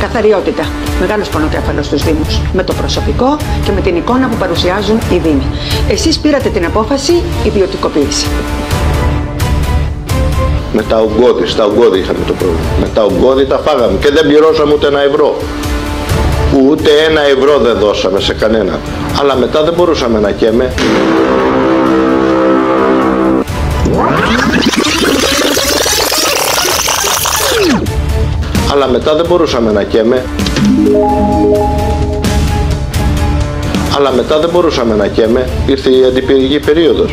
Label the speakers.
Speaker 1: Καθαριότητα. Μεγάλος πονοκέφαλος στους Δήμους. Με το προσωπικό και με την εικόνα που παρουσιάζουν οι Δήμοι. Εσείς πήρατε την απόφαση ιδιωτικοποίηση.
Speaker 2: Με τα ογκώδη, στα ογκώδη είχαμε το πρόβλημα. Με τα ογκώδη τα φάγαμε και δεν πληρώσαμε ούτε ένα ευρώ. Ούτε ένα ευρώ δεν δώσαμε σε κανένα. Αλλά μετά δεν μπορούσαμε να καίμε. Αλλά μετά δεν μπορούσαμε να καίμε. Αλλά μετά δεν μπορούσαμε να καίμε. Ήρθε η αντιπυρηνική περίοδος.